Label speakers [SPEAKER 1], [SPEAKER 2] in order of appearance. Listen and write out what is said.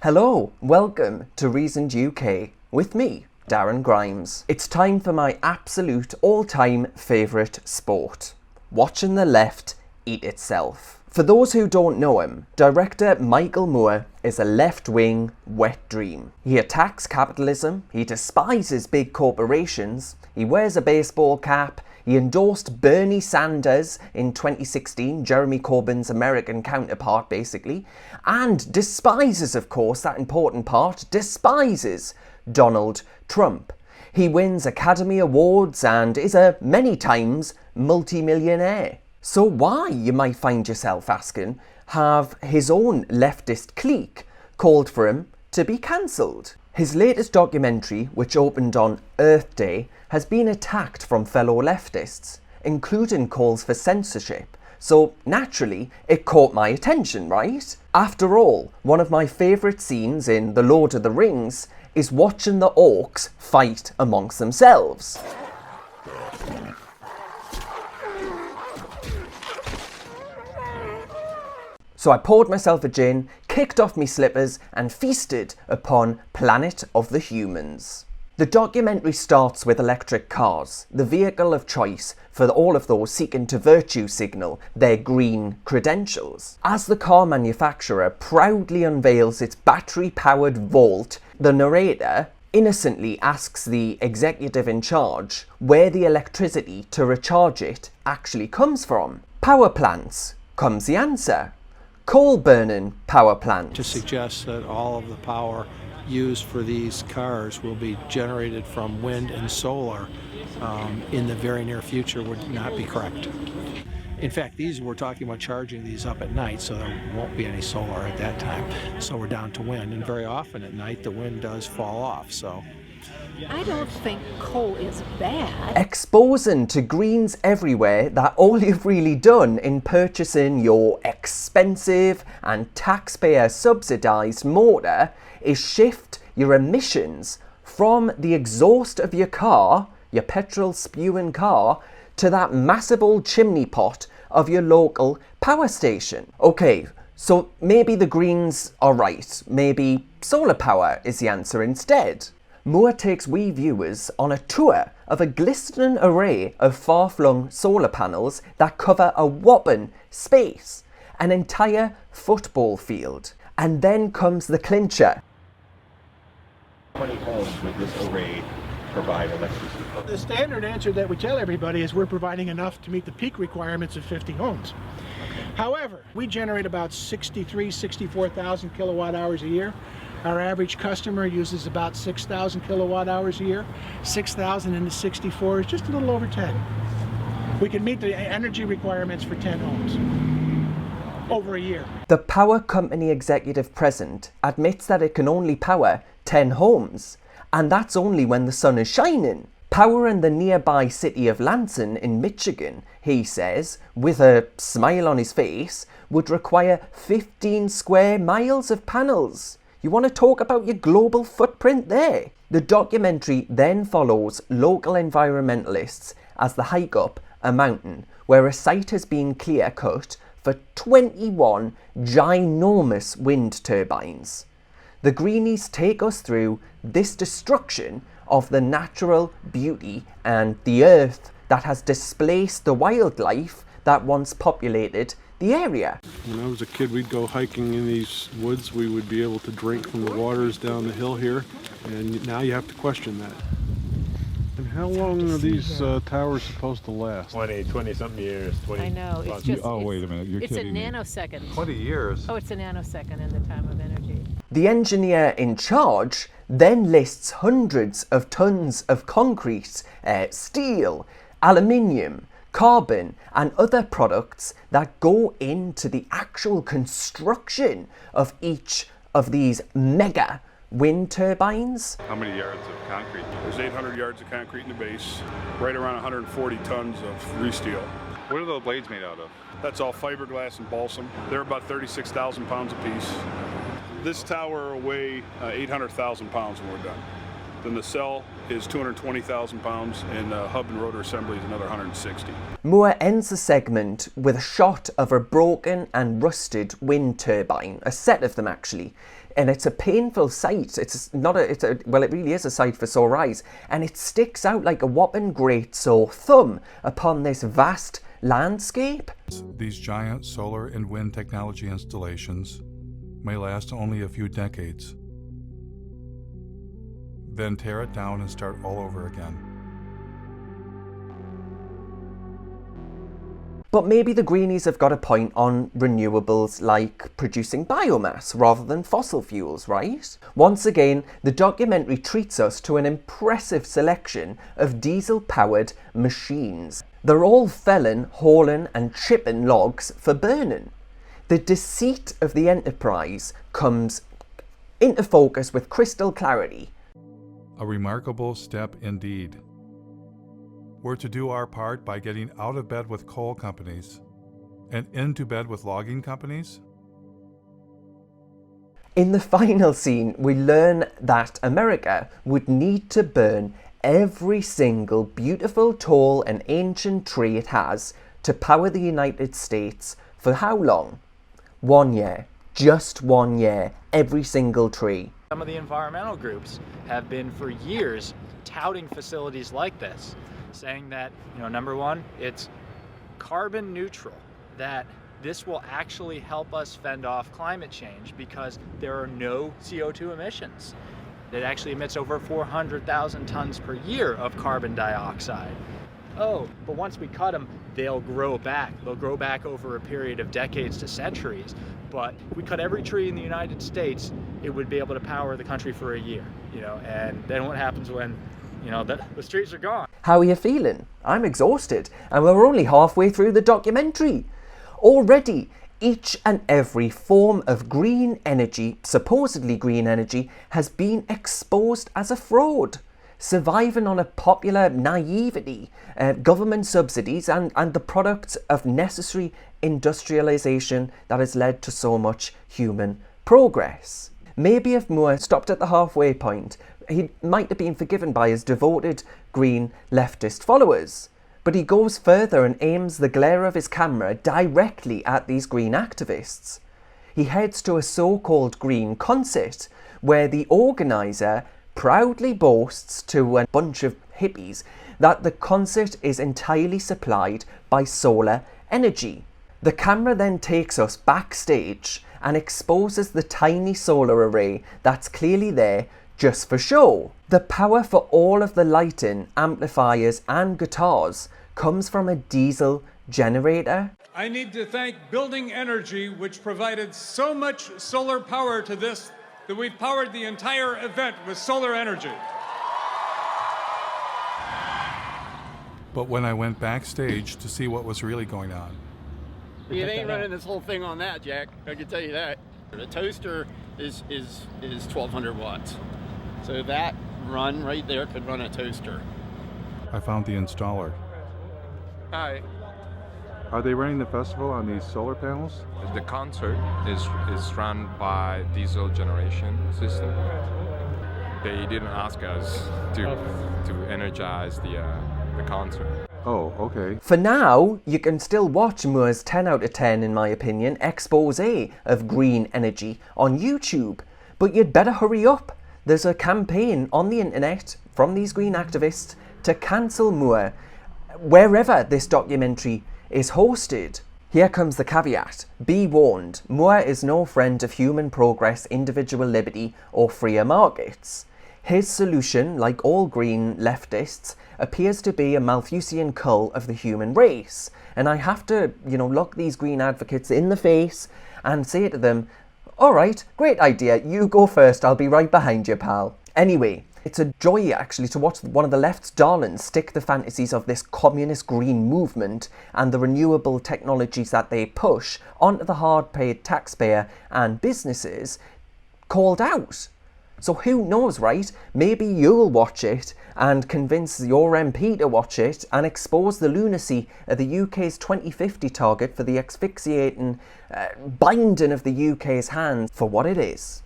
[SPEAKER 1] Hello, welcome to Reasoned UK with me, Darren Grimes. It's time for my absolute all-time favourite sport, watching the left eat itself. For those who don't know him, director Michael Moore is a left-wing wet dream. He attacks capitalism, he despises big corporations, he wears a baseball cap, he endorsed Bernie Sanders in 2016, Jeremy Corbyn's American counterpart basically, and despises, of course, that important part, despises Donald Trump. He wins Academy Awards and is a many times multi-millionaire. So why, you might find yourself asking, have his own leftist clique called for him to be cancelled? His latest documentary, which opened on Earth Day, has been attacked from fellow leftists, including calls for censorship. So naturally, it caught my attention, right? After all, one of my favourite scenes in The Lord of the Rings is watching the orcs fight amongst themselves. So I poured myself a gin, kicked off my slippers and feasted upon Planet of the Humans. The documentary starts with electric cars, the vehicle of choice for all of those seeking to virtue signal their green credentials. As the car manufacturer proudly unveils its battery-powered Volt, the narrator innocently asks the executive in charge where the electricity to recharge it actually comes from. Power plants, comes the answer. Coal-burning power plants.
[SPEAKER 2] To suggest that all of the power used for these cars will be generated from wind and solar in the very near future would not be correct. In fact, we're talking about charging these up at night, so there won't be any solar at that time. So we're down to wind, and very often at night the wind does fall off. So
[SPEAKER 3] I don't think coal is bad.
[SPEAKER 1] Exposing to Greens everywhere that all you've really done in purchasing your expensive and taxpayer subsidised motor is shift your emissions from the exhaust of your car, your petrol spewing car, to that massive old chimney pot of your local power station. Okay, so maybe the Greens are right. Maybe solar power is the answer instead. Moore takes we viewers on a tour of a glistening array of far-flung solar panels that cover a whopping space, an entire football field. And then comes the clincher.
[SPEAKER 4] How many homes would this array provide electricity for?
[SPEAKER 5] The standard answer that we tell everybody is we're providing enough to meet the peak requirements of 50 homes. However, we generate about 64,000 kilowatt hours a year. Our average customer uses about 6,000 kilowatt hours a year. 6,000 into 64 is just a little over 10. We can meet the energy requirements for 10 homes over a year.
[SPEAKER 1] The power company executive present admits that it can only power 10 homes, and that's only when the sun is shining. Powering the nearby city of Lansing in Michigan, he says, with a smile on his face, would require 15 square miles of panels. You want to talk about your global footprint there? The documentary then follows local environmentalists as they hike up a mountain where a site has been clear-cut for 21 ginormous wind turbines. The greenies take us through this destruction of the natural beauty and the earth that has displaced the wildlife that once populated the area.
[SPEAKER 6] When I was a kid, we'd go hiking in these woods. We would be able to drink from the waters down the hill here, and now you have to question that. And how long are these towers supposed to last?
[SPEAKER 4] 20-something years. 20.
[SPEAKER 3] I know, it's just...
[SPEAKER 7] Oh, wait a minute, you're
[SPEAKER 3] it's a
[SPEAKER 7] kidding me.
[SPEAKER 3] nanosecond.
[SPEAKER 7] 20 years?
[SPEAKER 3] Oh, it's a nanosecond in the time of energy.
[SPEAKER 1] The engineer in charge then lists hundreds of tons of concrete, steel, aluminium, carbon and other products that go into the actual construction of each of these mega wind turbines.
[SPEAKER 8] How many yards of concrete? There's 800 yards of concrete in the base, right around 140 tons of re-steel.
[SPEAKER 7] What are those blades made out of?
[SPEAKER 8] That's all fiberglass and balsam. They're about 36,000 pounds apiece. This tower will weigh 800,000 pounds when we're done. Then the cell is 220,000 pounds, and hub and rotor assembly is another 160.
[SPEAKER 1] Moore ends the segment with a shot of a broken and rusted wind turbine, a set of them actually, and it's a painful sight. Well, it really is a sight for sore eyes, and it sticks out like a whopping great sore thumb upon this vast landscape.
[SPEAKER 7] These giant solar and wind technology installations may last only a few decades, then tear it down and start all over again.
[SPEAKER 1] But maybe the greenies have got a point on renewables like producing biomass rather than fossil fuels, right? Once again, the documentary treats us to an impressive selection of diesel-powered machines. They're all felling, hauling and chipping logs for burning. The deceit of the enterprise comes into focus with crystal clarity.
[SPEAKER 7] A remarkable step indeed. We're to do our part by getting out of bed with coal companies and into bed with logging companies?
[SPEAKER 1] In the final scene, we learn that America would need to burn every single beautiful, tall and ancient tree it has to power the United States for how long? 1 year. Just 1 year. Every single tree.
[SPEAKER 9] Some of the environmental groups have been for years touting facilities like this, saying that, number one, it's carbon neutral, that this will actually help us fend off climate change because there are no CO2 emissions. It actually emits over 400,000 tons per year of carbon dioxide. Oh, but once we cut them, they'll grow back. They'll grow back over a period of decades to centuries. But if we cut every tree in the United States, it would be able to power the country for a year, and then what happens when the streets are gone?
[SPEAKER 1] How are you feeling? I'm exhausted, and we're only halfway through the documentary. Already, each and every form of green energy, supposedly green energy, has been exposed as a fraud, surviving on a popular naivety, government subsidies and the products of necessary industrialization that has led to so much human progress. Maybe if Moore stopped at the halfway point, he might have been forgiven by his devoted green leftist followers. But he goes further and aims the glare of his camera directly at these green activists. He heads to a so-called green concert where the organiser proudly boasts to a bunch of hippies that the concert is entirely supplied by solar energy. The camera then takes us backstage and exposes the tiny solar array that's clearly there just for show. The power for all of the lighting, amplifiers and guitars comes from a diesel generator.
[SPEAKER 10] I need to thank Building Energy, which provided so much solar power to this that we've powered the entire event with solar energy.
[SPEAKER 7] But when I went backstage to see what was really going on,
[SPEAKER 11] You ain't running this whole thing on that, Jack. I can tell you that. The toaster is 1,200 watts. So that run right there could run a toaster.
[SPEAKER 7] I found the installer.
[SPEAKER 10] Hi.
[SPEAKER 6] Are they running the festival on these solar panels?
[SPEAKER 12] The concert is run by diesel generation system. They didn't ask us to energize the concert.
[SPEAKER 6] Oh, okay.
[SPEAKER 1] For now, you can still watch Moore's 10 out of 10, in my opinion, expose of green energy on YouTube. But you'd better hurry up. There's a campaign on the internet from these green activists to cancel Moore wherever this documentary is hosted. Here comes the caveat. Be warned, Moore is no friend of human progress, individual liberty, or freer markets. His solution, like all green leftists, appears to be a Malthusian cull of the human race. And I have to, look these green advocates in the face and say to them, all right, great idea, you go first, I'll be right behind you, pal. Anyway, it's a joy actually to watch one of the left's darlings stick the fantasies of this communist green movement and the renewable technologies that they push onto the hard-paid taxpayer and businesses called out. So who knows, right? Maybe you'll watch it and convince your MP to watch it and expose the lunacy of the UK's 2050 target for the asphyxiating binding of the UK's hands for what it is.